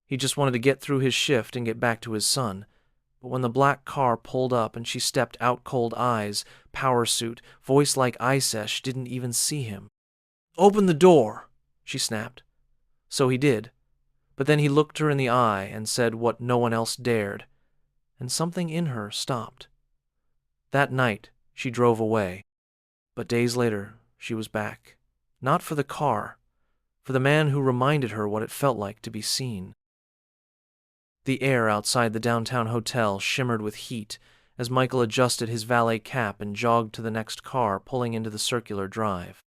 He just wanted to get through his shift and get back to his son. But when the black car pulled up and she stepped out, cold eyes, power suit, voice like ice ash, didn't even see him. "Open the door," she snapped. So he did. But then he looked her in the eye and said what no one else dared. And something in her stopped. That night, she drove away. But days later, she was back. Not for the car, for the man who reminded her what it felt like to be seen. The air outside the downtown hotel shimmered with heat as Michael adjusted his valet cap and jogged to the next car, pulling into the circular drive.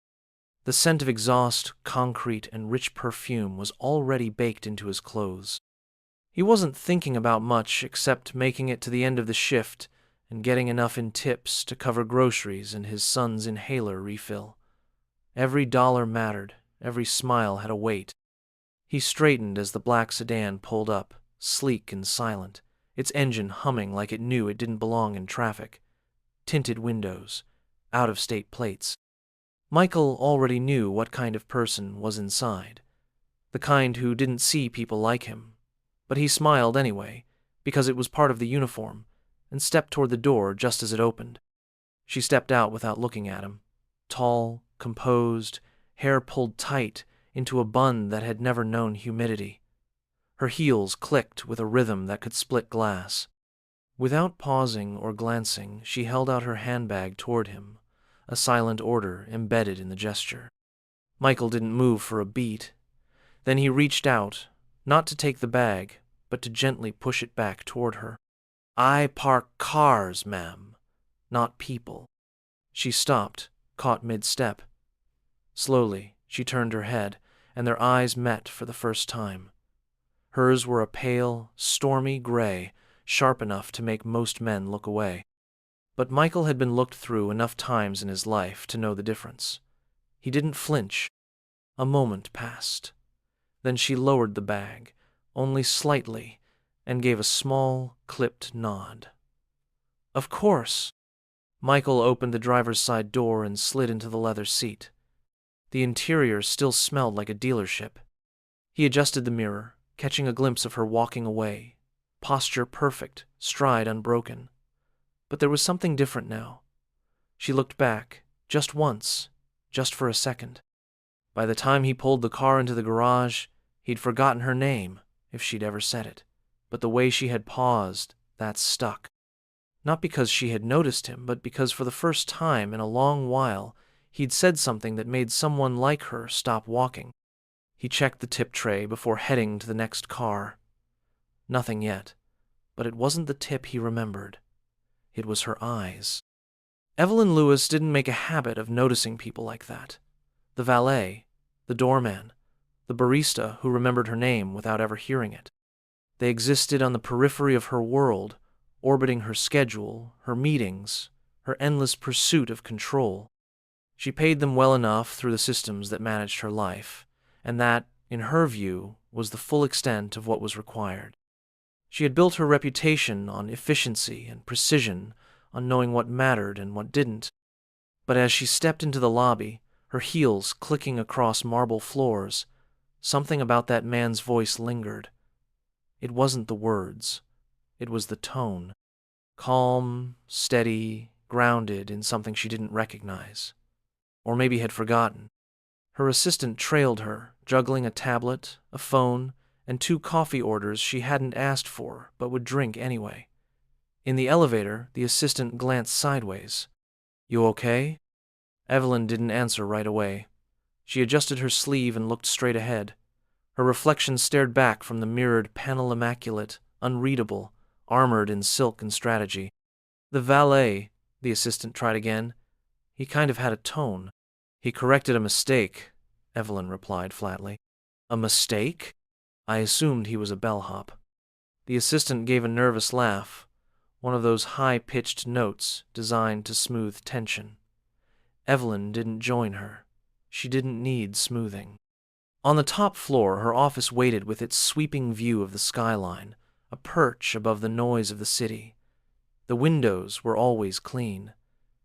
The scent of exhaust, concrete, and rich perfume was already baked into his clothes. He wasn't thinking about much except making it to the end of the shift and getting enough in tips to cover groceries and his son's inhaler refill. Every dollar mattered, every smile had a weight. He straightened as the black sedan pulled up, sleek and silent, its engine humming like it knew it didn't belong in traffic. Tinted windows, out-of-state plates. Michael already knew what kind of person was inside, the kind who didn't see people like him. But he smiled anyway, because it was part of the uniform, and stepped toward the door just as it opened. She stepped out without looking at him, tall, composed, hair pulled tight into a bun that had never known humidity. Her heels clicked with a rhythm that could split glass. Without pausing or glancing, she held out her handbag toward him, a silent order embedded in the gesture. Michael didn't move for a beat. Then he reached out, not to take the bag, but to gently push it back toward her. "I park cars, ma'am, not people." She stopped, caught mid-step. Slowly, she turned her head, and their eyes met for the first time. Hers were a pale, stormy gray, sharp enough to make most men look away. But Michael had been looked through enough times in his life to know the difference. He didn't flinch. A moment passed. Then she lowered the bag, only slightly, and gave a small, clipped nod. "Of course." Michael opened the driver's side door and slid into the leather seat. The interior still smelled like a dealership. He adjusted the mirror, catching a glimpse of her walking away, posture perfect, stride unbroken. But there was something different now. She looked back, just once, just for a second. By the time he pulled the car into the garage, he'd forgotten her name, if she'd ever said it. But the way she had paused, that stuck. Not because she had noticed him, but because for the first time in a long while, he'd said something that made someone like her stop walking. He checked the tip tray before heading to the next car. Nothing yet, but it wasn't the tip he remembered. It was her eyes. Evelyn Lewis didn't make a habit of noticing people like that. The valet, the doorman, the barista who remembered her name without ever hearing it. They existed on the periphery of her world, orbiting her schedule, her meetings, her endless pursuit of control. She paid them well enough through the systems that managed her life, and that, in her view, was the full extent of what was required. She had built her reputation on efficiency and precision, on knowing what mattered and what didn't. But as she stepped into the lobby, her heels clicking across marble floors, something about that man's voice lingered. It wasn't the words. It was the tone. Calm, steady, grounded in something she didn't recognize. Or maybe had forgotten. Her assistant trailed her, juggling a tablet, a phone, and 2 coffee orders she hadn't asked for but would drink anyway. In the elevator, the assistant glanced sideways. "You okay?" Evelyn didn't answer right away. She adjusted her sleeve and looked straight ahead. Her reflection stared back from the mirrored panel immaculate, unreadable, armored in silk and strategy. "The valet," the assistant tried again. "He kind of had a tone." "He corrected a mistake," Evelyn replied flatly. "A mistake?" "I assumed he was a bellhop." The assistant gave a nervous laugh, one of those high-pitched notes designed to smooth tension. Evelyn didn't join her. She didn't need smoothing. On the top floor, her office waited with its sweeping view of the skyline, a perch above the noise of the city. The windows were always clean.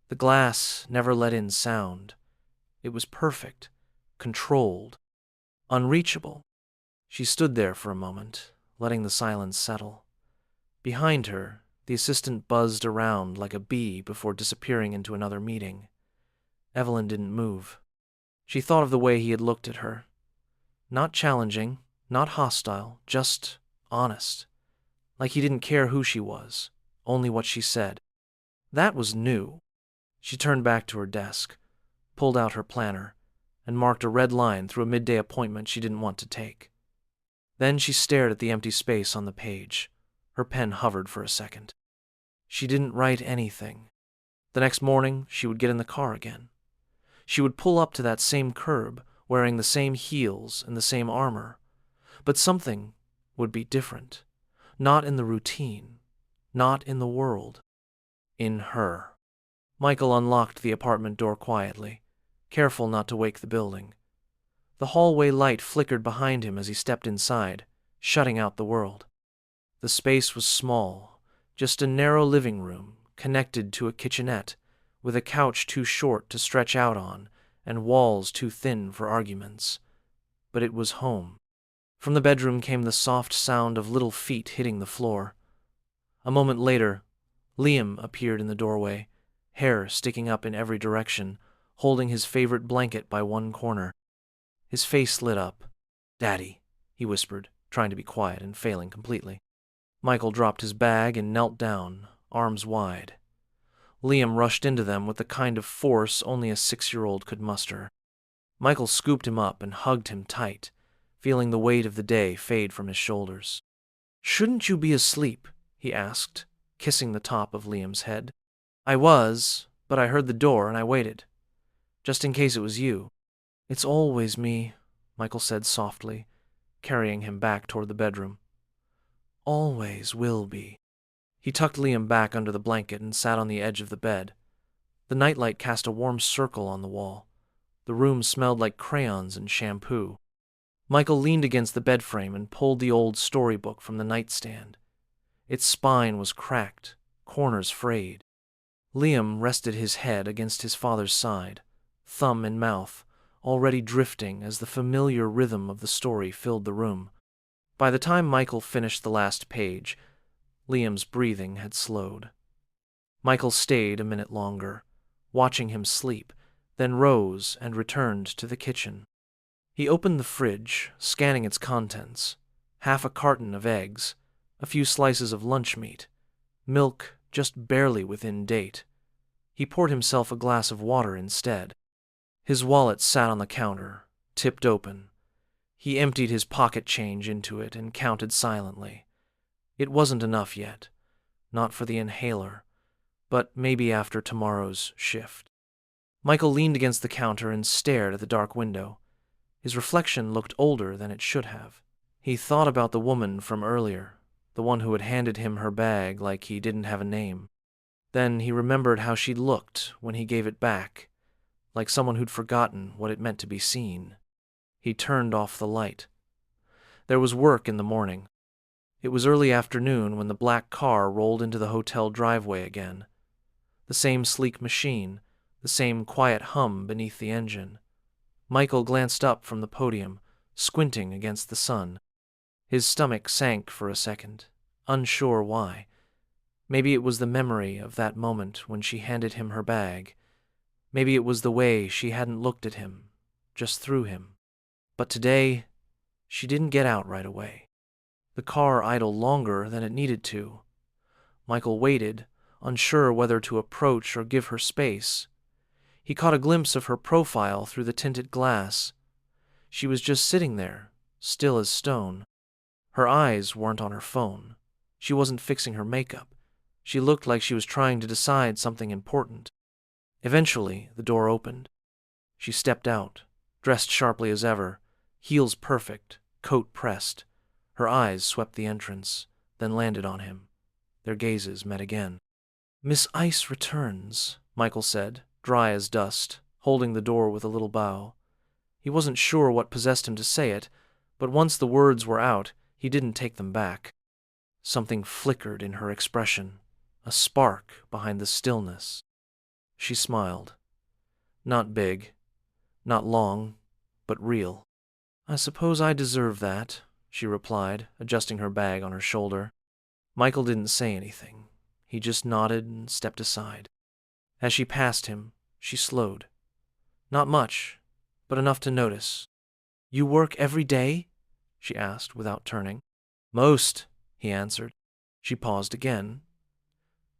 The glass never let in sound. It was perfect, controlled, unreachable. She stood there for a moment, letting the silence settle. Behind her, the assistant buzzed around like a bee before disappearing into another meeting. Evelyn didn't move. She thought of the way he had looked at her. Not challenging, not hostile, just honest. Like he didn't care who she was, only what she said. That was new. She turned back to her desk, pulled out her planner, and marked a red line through a midday appointment she didn't want to take. Then she stared at the empty space on the page. Her pen hovered for a second. She didn't write anything. The next morning, she would get in the car again. She would pull up to that same curb, wearing the same heels and the same armor. But something would be different. Not in the routine. Not in the world. In her. Michael unlocked the apartment door quietly, careful not to wake the building. The hallway light flickered behind him as he stepped inside, shutting out the world. The space was small, just a narrow living room connected to a kitchenette, with a couch too short to stretch out on and walls too thin for arguments. But it was home. From the bedroom came the soft sound of little feet hitting the floor. A moment later, Liam appeared in the doorway, hair sticking up in every direction, holding his favorite blanket by one corner. His face lit up. "Daddy," he whispered, trying to be quiet and failing completely. Michael dropped his bag and knelt down, arms wide. Liam rushed into them with the kind of force only a 6-year-old could muster. Michael scooped him up and hugged him tight, feeling the weight of the day fade from his shoulders. "Shouldn't you be asleep?" he asked, kissing the top of Liam's head. "I was, but I heard the door and I waited. Just in case it was you." "It's always me," Michael said softly, carrying him back toward the bedroom. "Always will be." He tucked Liam back under the blanket and sat on the edge of the bed. The nightlight cast a warm circle on the wall. The room smelled like crayons and shampoo. Michael leaned against the bed frame and pulled the old storybook from the nightstand. Its spine was cracked, corners frayed. Liam rested his head against his father's side, thumb in mouth, already drifting as the familiar rhythm of the story filled the room. By the time Michael finished the last page, Liam's breathing had slowed. Michael stayed a minute longer, watching him sleep, then rose and returned to the kitchen. He opened the fridge, scanning its contents. Half a carton of eggs, a few slices of lunch meat, milk just barely within date. He poured himself a glass of water instead. His wallet sat on the counter, tipped open. He emptied his pocket change into it and counted silently. It wasn't enough yet, not for the inhaler, but maybe after tomorrow's shift. Michael leaned against the counter and stared at the dark window. His reflection looked older than it should have. He thought about the woman from earlier, the one who had handed him her bag like he didn't have a name. Then he remembered how she looked when he gave it back, like someone who'd forgotten what it meant to be seen. He turned off the light. There was work in the morning. It was early afternoon when the black car rolled into the hotel driveway again. The same sleek machine, the same quiet hum beneath the engine. Michael glanced up from the podium, squinting against the sun. His stomach sank for a second, unsure why. Maybe it was the memory of that moment when she handed him her bag. Maybe it was the way she hadn't looked at him, just through him. But today, she didn't get out right away. The car idled longer than it needed to. Michael waited, unsure whether to approach or give her space. He caught a glimpse of her profile through the tinted glass. She was just sitting there, still as stone. Her eyes weren't on her phone. She wasn't fixing her makeup. She looked like she was trying to decide something important. Eventually, the door opened. She stepped out, dressed sharply as ever, heels perfect, coat pressed. Her eyes swept the entrance, then landed on him. Their gazes met again. "Miss Ice returns," Michael said, dry as dust, holding the door with a little bow. He wasn't sure what possessed him to say it, but once the words were out, he didn't take them back. Something flickered in her expression, a spark behind the stillness. She smiled. Not big, not long, but real. "I suppose I deserve that," she replied, adjusting her bag on her shoulder. Michael didn't say anything. He just nodded and stepped aside. As she passed him, she slowed. Not much, but enough to notice. "You work every day?" she asked without turning. "Most," he answered. She paused again.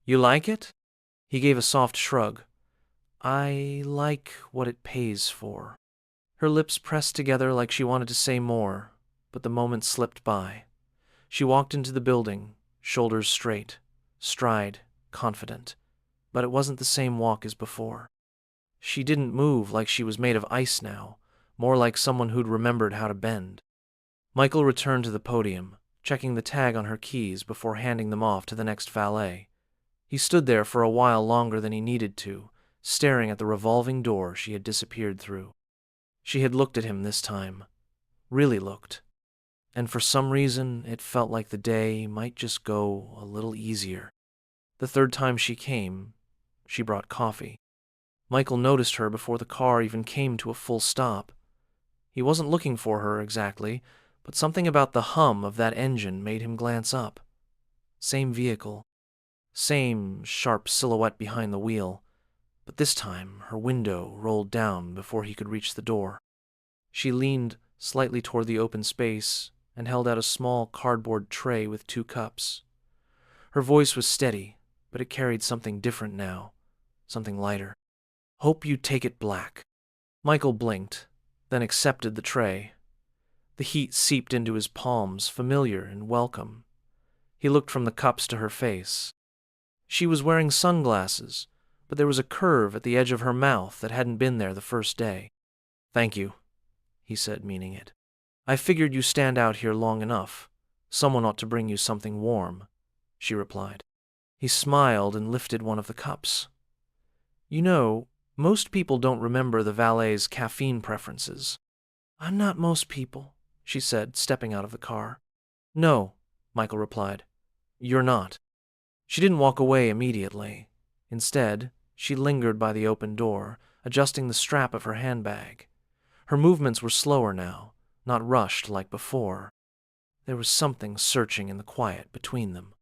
"You like it?" He gave a soft shrug. "I like what it pays for." Her lips pressed together like she wanted to say more, but the moment slipped by. She walked into the building, shoulders straight, stride confident, but it wasn't the same walk as before. She didn't move like she was made of ice now, more like someone who'd remembered how to bend. Michael returned to the podium, checking the tag on her keys before handing them off to the next valet. He stood there for a while longer than he needed to, staring at the revolving door she had disappeared through. She had looked at him this time, really looked, and for some reason it felt like the day might just go a little easier. The third time she came, she brought coffee. Michael noticed her before the car even came to a full stop. He wasn't looking for her exactly, but something about the hum of that engine made him glance up. Same vehicle, same sharp silhouette behind the wheel, but this time her window rolled down before he could reach the door. She leaned slightly toward the open space and held out a small cardboard tray with 2 cups. Her voice was steady, but it carried something different now, something lighter. "Hope you take it black." Michael blinked, then accepted the tray. The heat seeped into his palms, familiar and welcome. He looked from the cups to her face. She was wearing sunglasses, but there was a curve at the edge of her mouth that hadn't been there the first day. "Thank you," he said, meaning it. "I figured you stand out here long enough. Someone ought to bring you something warm," she replied. He smiled and lifted one of the cups. "You know, most people don't remember the valet's caffeine preferences." "I'm not most people," she said, stepping out of the car. "No," Michael replied. "You're not." She didn't walk away immediately. Instead, she lingered by the open door, adjusting the strap of her handbag. Her movements were slower now, not rushed like before. There was something searching in the quiet between them.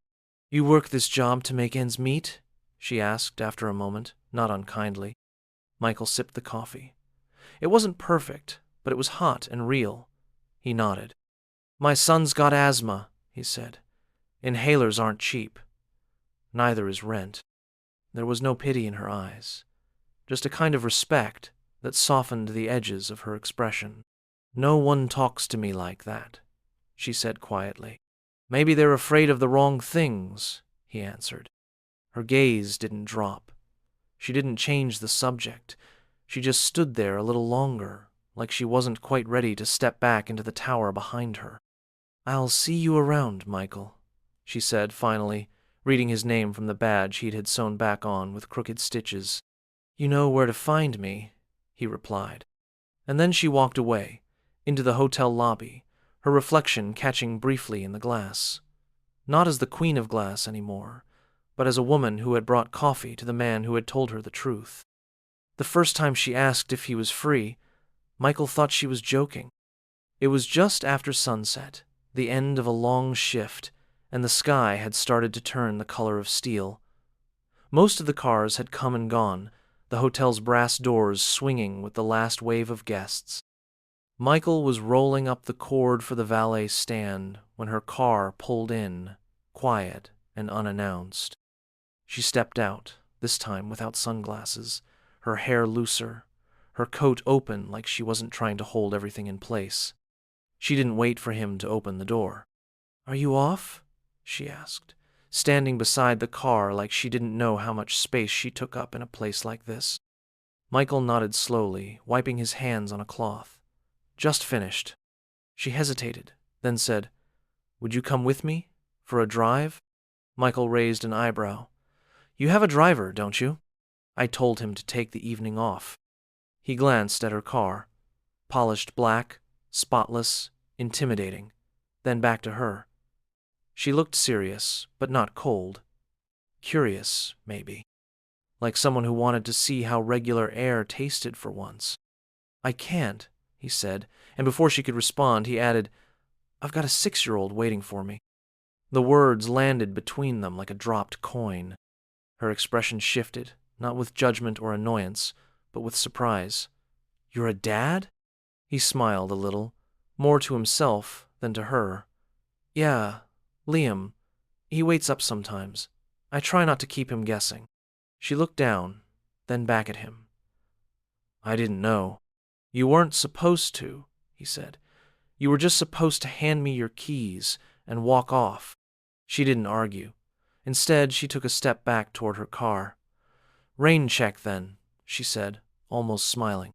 "You work this job to make ends meet?" she asked after a moment, not unkindly. Michael sipped the coffee. It wasn't perfect, but it was hot and real. He nodded. "My son's got asthma," he said. "Inhalers aren't cheap. Neither is rent." There was no pity in her eyes, just a kind of respect that softened the edges of her expression. "No one talks to me like that," she said quietly. "Maybe they're afraid of the wrong things," he answered. Her gaze didn't drop. She didn't change the subject. She just stood there a little longer, like she wasn't quite ready to step back into the tower behind her. "I'll see you around, Michael," she said finally, reading his name from the badge he'd had sewn back on with crooked stitches. "You know where to find me," he replied. And then she walked away, into the hotel lobby, her reflection catching briefly in the glass. Not as the queen of glass anymore, but as a woman who had brought coffee to the man who had told her the truth. The first time she asked if he was free, Michael thought she was joking. It was just after sunset, the end of a long shift, and the sky had started to turn the color of steel. Most of the cars had come and gone, the hotel's brass doors swinging with the last wave of guests. Michael was rolling up the cord for the valet stand when her car pulled in, quiet and unannounced. She stepped out, this time without sunglasses, her hair looser, her coat open like she wasn't trying to hold everything in place. She didn't wait for him to open the door. "Are you off?" she asked, standing beside the car like she didn't know how much space she took up in a place like this. Michael nodded slowly, wiping his hands on a cloth. "Just finished." She hesitated, then said, "Would you come with me? For a drive?" Michael raised an eyebrow. "You have a driver, don't you?" "I told him to take the evening off." He glanced at her car. Polished black, spotless, intimidating, then back to her. She looked serious, but not cold. Curious, maybe. Like someone who wanted to see how regular air tasted for once. "I can't," he said, and before she could respond, he added, I've got a 6-year-old waiting for me." The words landed between them like a dropped coin. Her expression shifted, not with judgment or annoyance, but with surprise. "You're a dad?" He smiled a little, more to himself than to her. "Yeah, Liam. He waits up sometimes. I try not to keep him guessing." She looked down, then back at him. "I didn't know." "You weren't supposed to," he said. "You were just supposed to hand me your keys and walk off." She didn't argue. Instead, she took a step back toward her car. "Rain check, then," she said, almost smiling.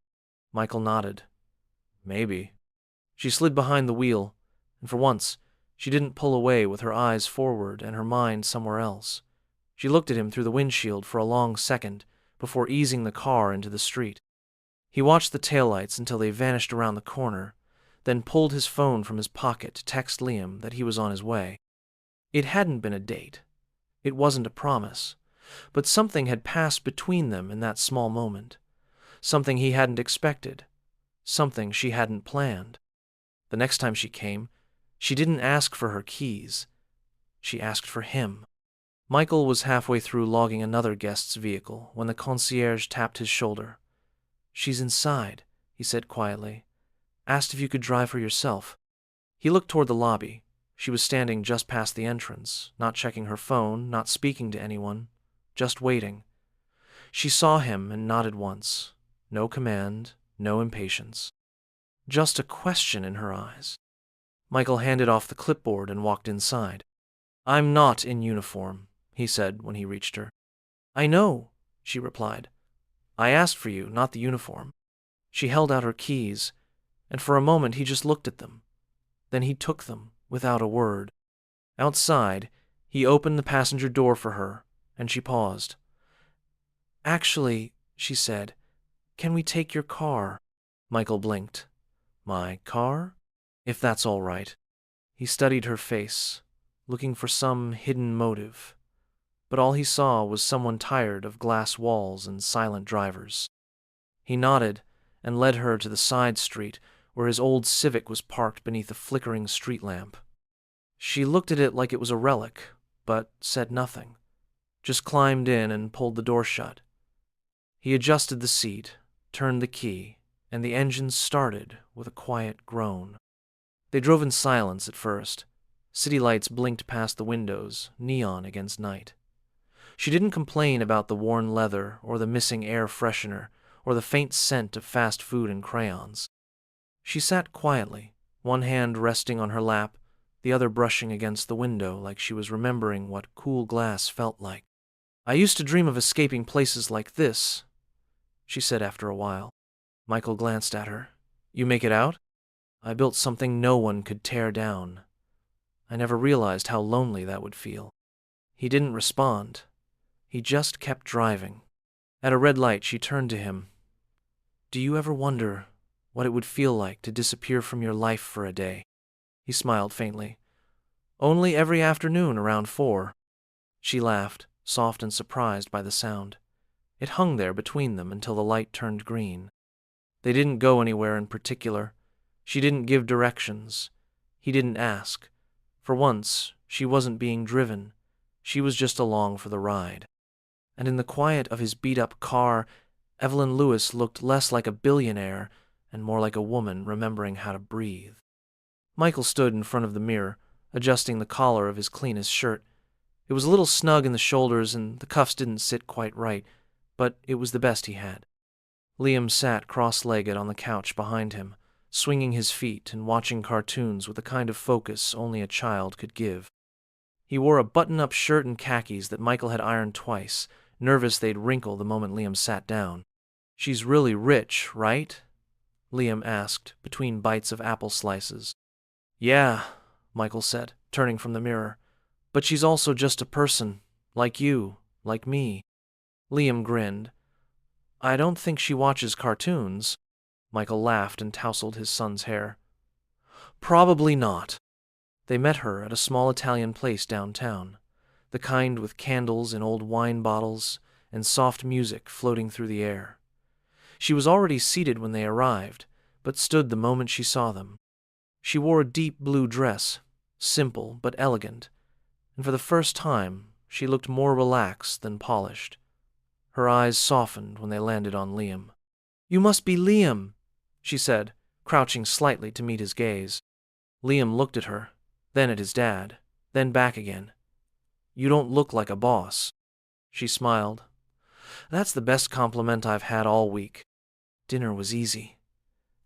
Michael nodded. "Maybe." She slid behind the wheel, and for once, she didn't pull away with her eyes forward and her mind somewhere else. She looked at him through the windshield for a long second before easing the car into the street. He watched the taillights until they vanished around the corner, then pulled his phone from his pocket to text Liam that he was on his way. It hadn't been a date. It wasn't a promise. But something had passed between them in that small moment. Something he hadn't expected. Something she hadn't planned. The next time she came, she didn't ask for her keys. She asked for him. Michael was halfway through logging another guest's vehicle when the concierge tapped his shoulder. "She's inside," he said quietly. "Asked if you could drive her yourself." He looked toward the lobby. She was standing just past the entrance, not checking her phone, not speaking to anyone, just waiting. She saw him and nodded once. No command, no impatience. Just a question in her eyes. Michael handed off the clipboard and walked inside. "I'm not in uniform," he said when he reached her. "I know," she replied. "I asked for you, not the uniform." She held out her keys, and for a moment he just looked at them. Then he took them, without a word. Outside, he opened the passenger door for her, and she paused. "Actually," she said, "can we take your car?" Michael blinked. "My car? If that's all right." He studied her face, looking for some hidden motive. But all he saw was someone tired of glass walls and silent drivers. He nodded and led her to the side street where his old Civic was parked beneath a flickering street lamp. She looked at it like it was a relic, but said nothing, just climbed in and pulled the door shut. He adjusted the seat, turned the key, and the engine started with a quiet groan. They drove in silence at first. City lights blinked past the windows, neon against night. She didn't complain about the worn leather or the missing air freshener or the faint scent of fast food and crayons. She sat quietly, one hand resting on her lap, the other brushing against the window like she was remembering what cool glass felt like. "I used to dream of escaping places like this," she said after a while. Michael glanced at her. "You make it out?" "I built something no one could tear down. I never realized how lonely that would feel." He didn't respond. He just kept driving. At a red light, she turned to him. "Do you ever wonder what it would feel like to disappear from your life for a day?" He smiled faintly. "Only every afternoon around 4. She laughed, soft and surprised by the sound. It hung there between them until the light turned green. They didn't go anywhere in particular. She didn't give directions. He didn't ask. For once, she wasn't being driven. She was just along for the ride. And in the quiet of his beat-up car, Evelyn Lewis looked less like a billionaire and more like a woman remembering how to breathe. Michael stood in front of the mirror, adjusting the collar of his cleanest shirt. It was a little snug in the shoulders and the cuffs didn't sit quite right, but it was the best he had. Liam sat cross-legged on the couch behind him, swinging his feet and watching cartoons with the kind of focus only a child could give. He wore a button-up shirt and khakis that Michael had ironed twice, nervous they'd wrinkle the moment Liam sat down. "She's really rich, right?" Liam asked, between bites of apple slices. "Yeah," Michael said, turning from the mirror. "But she's also just a person, like you, like me." Liam grinned. "I don't think she watches cartoons." Michael laughed and tousled his son's hair. "Probably not." They met her at a small Italian place downtown, the kind with candles in old wine bottles and soft music floating through the air. She was already seated when they arrived, but stood the moment she saw them. She wore a deep blue dress, simple but elegant, and for the first time she looked more relaxed than polished. Her eyes softened when they landed on Liam. "You must be Liam," she said, crouching slightly to meet his gaze. Liam looked at her, then at his dad, then back again. "You don't look like a boss." She smiled. "That's the best compliment I've had all week." Dinner was easy.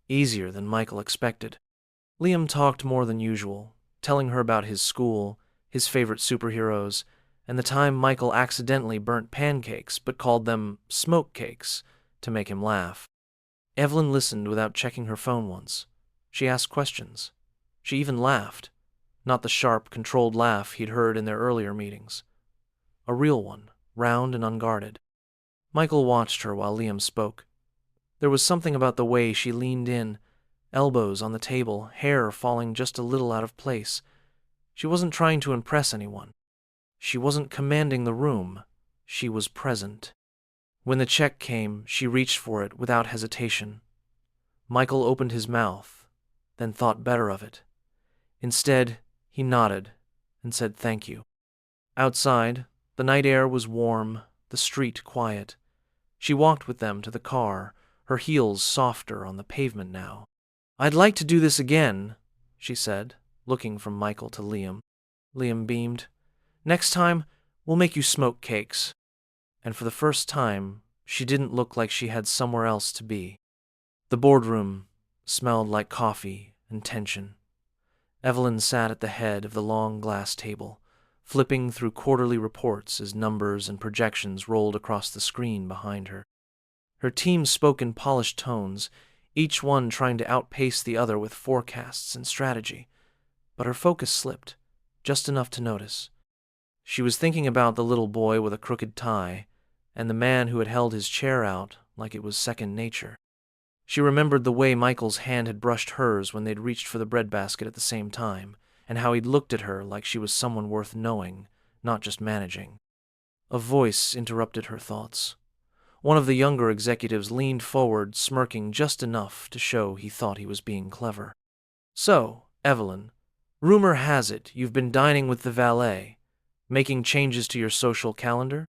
Easier than Michael expected. Liam talked more than usual, telling her about his school, his favorite superheroes, and the time Michael accidentally burnt pancakes but called them smoke cakes to make him laugh. Evelyn listened without checking her phone once. She asked questions. She even laughed. Not the sharp, controlled laugh he'd heard in their earlier meetings. A real one, round and unguarded. Michael watched her while Liam spoke. There was something about the way she leaned in, elbows on the table, hair falling just a little out of place. She wasn't trying to impress anyone. She wasn't commanding the room. She was present. When the check came, she reached for it without hesitation. Michael opened his mouth, then thought better of it. Instead, he nodded and said thank you. Outside, the night air was warm, the street quiet. She walked with them to the car, her heels softer on the pavement now. "I'd like to do this again," she said, looking from Michael to Liam. Liam beamed. "Next time, we'll make you smoke cakes." And for the first time, she didn't look like she had somewhere else to be. The boardroom smelled like coffee and tension. Evelyn sat at the head of the long glass table, flipping through quarterly reports as numbers and projections rolled across the screen behind her. Her team spoke in polished tones, each one trying to outpace the other with forecasts and strategy. But her focus slipped, just enough to notice. She was thinking about the little boy with a crooked tie, and the man who had held his chair out like it was second nature. She remembered the way Michael's hand had brushed hers when they'd reached for the breadbasket at the same time, and how he'd looked at her like she was someone worth knowing, not just managing. A voice interrupted her thoughts. One of the younger executives leaned forward, smirking just enough to show he thought he was being clever. "So, Evelyn, rumor has it you've been dining with the valet, making changes to your social calendar?"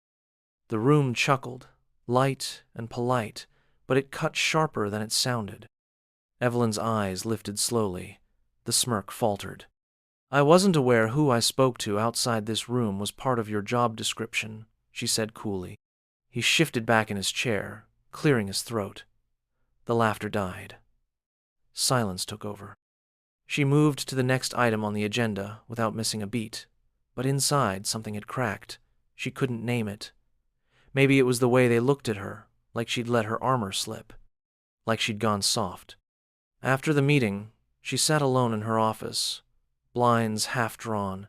The room chuckled, light and polite, but it cut sharper than it sounded. Evelyn's eyes lifted slowly. The smirk faltered. "I wasn't aware who I spoke to outside this room was part of your job description," she said coolly. He shifted back in his chair, clearing his throat. The laughter died. Silence took over. She moved to the next item on the agenda without missing a beat, but inside something had cracked. She couldn't name it. Maybe it was the way they looked at her, like she'd let her armor slip, like she'd gone soft. After the meeting, she sat alone in her office, blinds half drawn,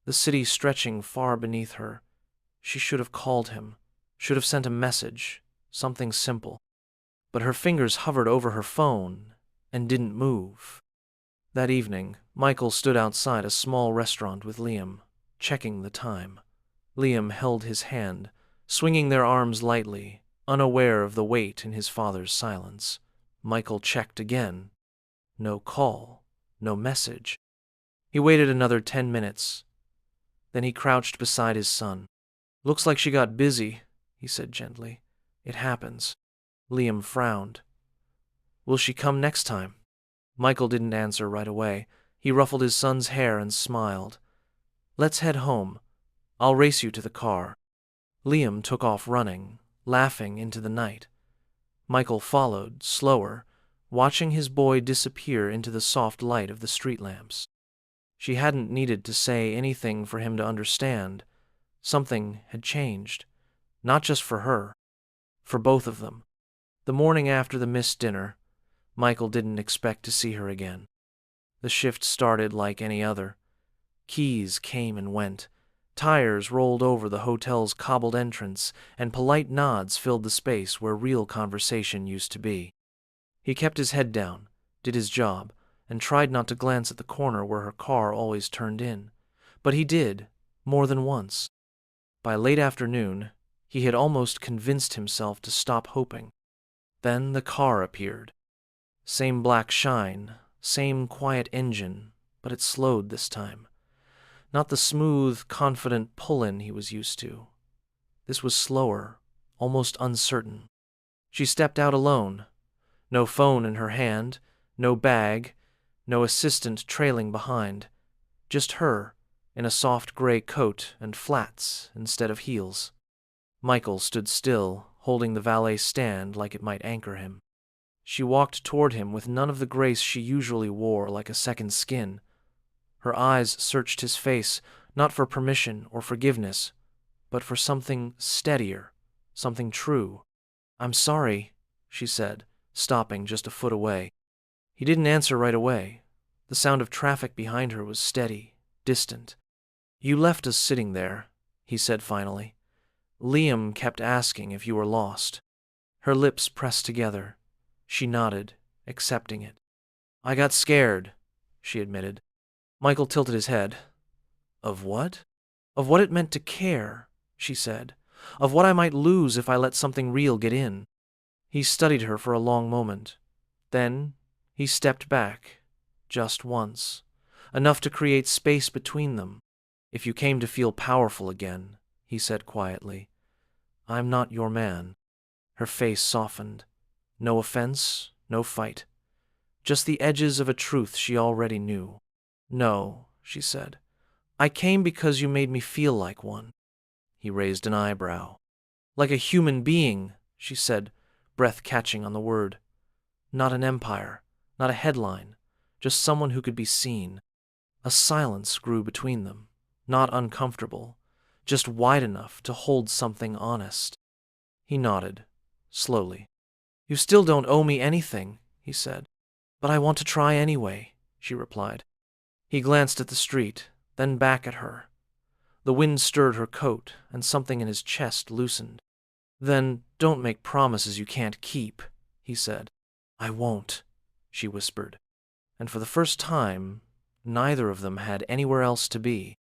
the city stretching far beneath her. She should have called him, should have sent a message, something simple. But her fingers hovered over her phone and didn't move. That evening, Michael stood outside a small restaurant with Liam, checking the time. Liam held his hand, swinging their arms lightly, unaware of the weight in his father's silence. Michael checked again. No call, no message. He waited another 10 minutes. Then he crouched beside his son. "Looks like she got busy," he said gently. "It happens." Liam frowned. "Will she come next time?" Michael didn't answer right away. He ruffled his son's hair and smiled. "Let's head home. I'll race you to the car." Liam took off running, laughing into the night. Michael followed, slower, watching his boy disappear into the soft light of the street lamps. She hadn't needed to say anything for him to understand. Something had changed. Not just for her. For both of them. The morning after the missed dinner, Michael didn't expect to see her again. The shift started like any other. Keys came and went. Tires rolled over the hotel's cobbled entrance, and polite nods filled the space where real conversation used to be. He kept his head down, did his job, and tried not to glance at the corner where her car always turned in. But he did, more than once. By late afternoon, he had almost convinced himself to stop hoping. Then the car appeared. Same black shine, same quiet engine, but it slowed this time. Not the smooth, confident pull-in he was used to. This was slower, almost uncertain. She stepped out alone. No phone in her hand, no bag, no assistant trailing behind. Just her, in a soft gray coat and flats instead of heels. Michael stood still, holding the valet stand like it might anchor him. She walked toward him with none of the grace she usually wore, like a second skin. Her eyes searched his face, not for permission or forgiveness, but for something steadier, something true. "I'm sorry," she said, stopping just a foot away. He didn't answer right away. The sound of traffic behind her was steady, distant. "You left us sitting there," he said finally. "Liam kept asking if you were lost." Her lips pressed together. She nodded, accepting it. "I got scared," she admitted. Michael tilted his head. "Of what?" "Of what it meant to care," she said. "Of what I might lose if I let something real get in." He studied her for a long moment. Then he stepped back, just once, enough to create space between them. "If you came to feel powerful again," he said quietly, "I'm not your man." Her face softened. No offense, no fight. Just the edges of a truth she already knew. "No," she said. "I came because you made me feel like one." He raised an eyebrow. "Like a human being," she said, breath catching on the word. "Not an empire, not a headline, just someone who could be seen." A silence grew between them, not uncomfortable, just wide enough to hold something honest. He nodded, slowly. "You still don't owe me anything," he said. "But I want to try anyway," she replied. He glanced at the street, then back at her. The wind stirred her coat, and something in his chest loosened. "Then don't make promises you can't keep," he said. "I won't," she whispered. And for the first time, neither of them had anywhere else to be.